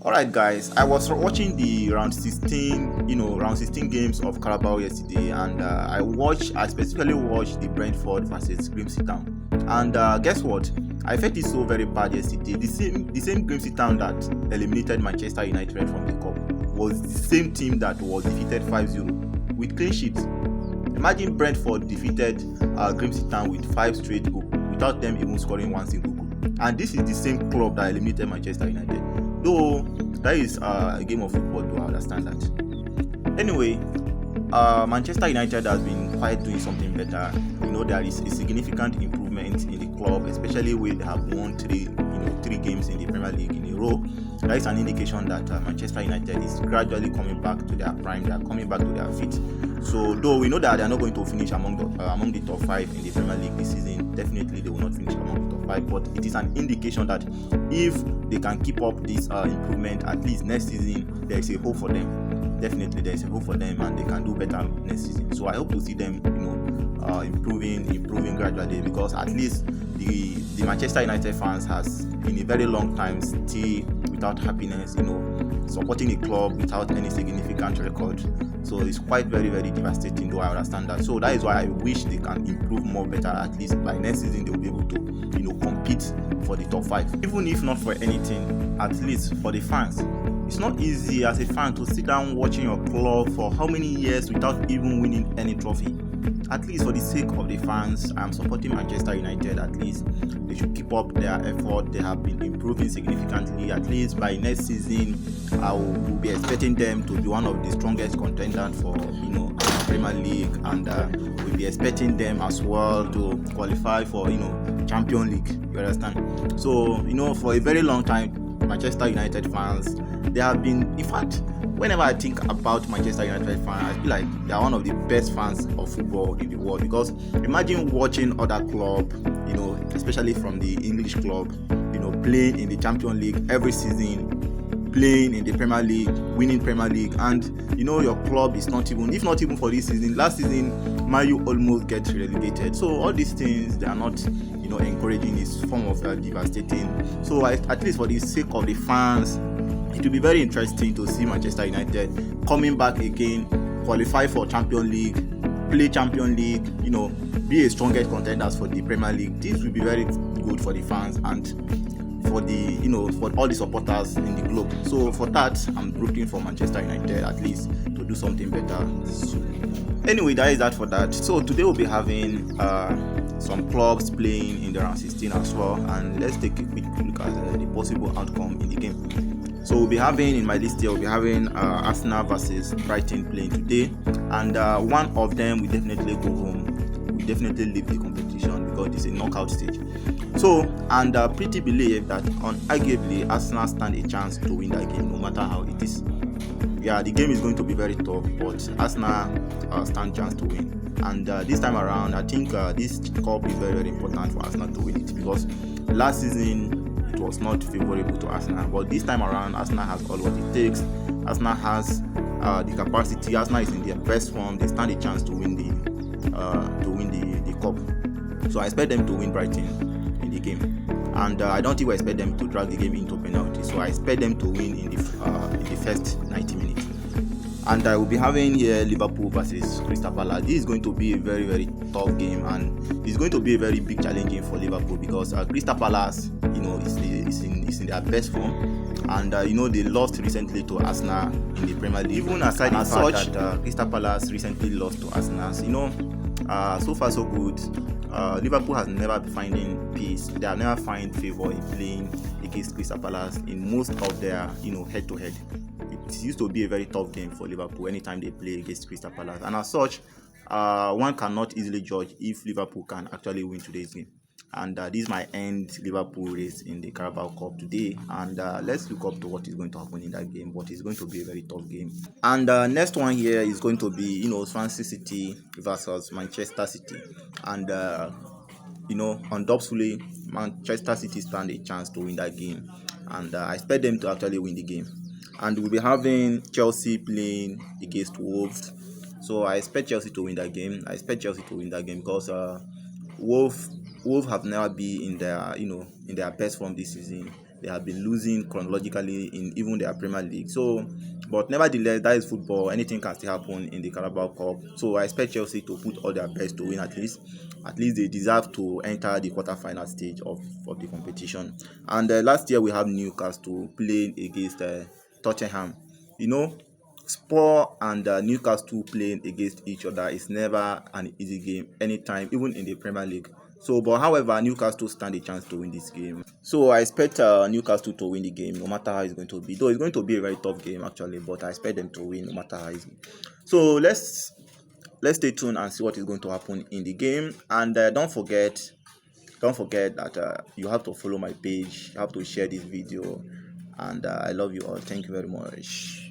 Alright guys, I was watching the round 16 games of Carabao yesterday, and I specifically watched the Brentford versus Grimsby Town. And guess what? I felt it so very bad yesterday. The same Grimsby Town that eliminated Manchester United from the cup was the same team that was defeated 5-0 with clean sheets. Imagine Brentford defeated Grimsby Town with 5 straight goals without them even scoring one single goal. And this is the same club that eliminated Manchester United. Though that is a game of football, do I understand that? Anyway, Manchester United has been quite doing something better. There is a significant improvement in the club, especially when they have won three games in the Premier League in a row. That is an indication that Manchester United is gradually coming back to their prime. They are coming back to their feet. So, though we know that they are not going to finish among the top 5 in the Premier League this season, definitely they will not finish among the top 5. But it is an indication that if they can keep up this improvement, at least next season, there is a hope for them. Definitely, there is a hope for them, and they can do better next season. So I hope to see them, improving gradually, because at least the Manchester United fans has in a very long time still without happiness, supporting a club without any significant record. So it's quite very, very devastating, though I understand that. So that is why I wish they can improve more better. At least by next season they'll be able to, compete for the top 5. Even if not for anything, at least for the fans. It's not easy as a fan to sit down watching your club for how many years without even winning any trophy. At least for the sake of the fans, I'm supporting Manchester United. At least they should keep up their effort. They have been improving significantly. At least by next season, I will be expecting them to be one of the strongest contenders for Premier League, and we'll be expecting them as well to qualify for Champions League. You understand? So for a very long time, Manchester United fans, they have been, in fact, whenever I think about Manchester United fans, I feel like they are one of the best fans of football in the world. Because imagine watching other club, especially from the English club, playing in the Champions League every season, playing in the Premier League, winning Premier League, and your club is not even, if not even for this season, last season, Man U almost get relegated. So all these things, they are not encouraging. This form of devastating. So at least for the sake of the fans, it will be very interesting to see Manchester United coming back again, qualify for Champions League, play Champions League, be a strongest contenders for the Premier League. This will be very good for the fans and for the for all the supporters in the globe. So for that, I'm rooting for Manchester United at least to do something better. Anyway, that is that for that. So today we'll be having some clubs playing in the round 16 as well, and let's take a quick look at the possible outcome in the game. So we'll be having, in my list here, we'll be having Arsenal versus Brighton playing today, and one of them will definitely go home. We definitely leave the competition because it's a knockout stage. So, and pretty believe that arguably Arsenal stand a chance to win that game, no matter how it is. Yeah, the game is going to be very tough, but Arsenal stand chance to win. And this time around, I think this cup is very, very important for Arsenal to win it, because last season it was not favorable to Arsenal, but this time around Arsenal has all what it takes. Arsenal has the capacity. Arsenal is in their best form. They stand a chance to win the cup. So I expect them to win Brighton in the game, and I don't even expect them to drag the game into penalty. So I expect them to win in the first 90 minutes. And I will be having here Liverpool versus Crystal Palace. This is going to be a very, very tough game, and it's going to be a very big challenge game for Liverpool, because Crystal Palace, is in their best form, and they lost recently to Arsenal in the Premier League. Even aside the fact that Crystal Palace recently lost to Arsenal, so far so good. Liverpool has never been finding peace. They have never find favor in playing against Crystal Palace in most of their head-to-head. It used to be a very tough game for Liverpool anytime they play against Crystal Palace, and as such, one cannot easily judge if Liverpool can actually win today's game. And this might end Liverpool race in the Carabao Cup today, and let's look up to what is going to happen in that game. But it's going to be a very tough game. And next one here is going to be Swansea City versus Manchester City, and undoubtedly Manchester City stand a chance to win that game, and I expect them to actually win the game. And we'll be having Chelsea playing against Wolves. So I expect Chelsea to win that game. Because Wolves have never been in their best form this season. they have been losing chronologically in even their Premier League. So, but nevertheless, that is football. Anything can still happen in the Carabao Cup. So I expect Chelsea to put all their best to win at least. At least they deserve to enter the quarter-final stage of the competition. And last year we have Newcastle playing against Tottenham. You know, Spurs and Newcastle playing against each other is never an easy game anytime, even in the Premier League. So, but however, Newcastle stand a chance to win this game. So I expect Newcastle to win the game, no matter how it's going to be. Though it's going to be a very tough game actually, but I expect them to win no matter how it's. So let's stay tuned and see what is going to happen in the game. And don't forget that you have to follow my page. You have to share this video. And I love you all. Thank you very much.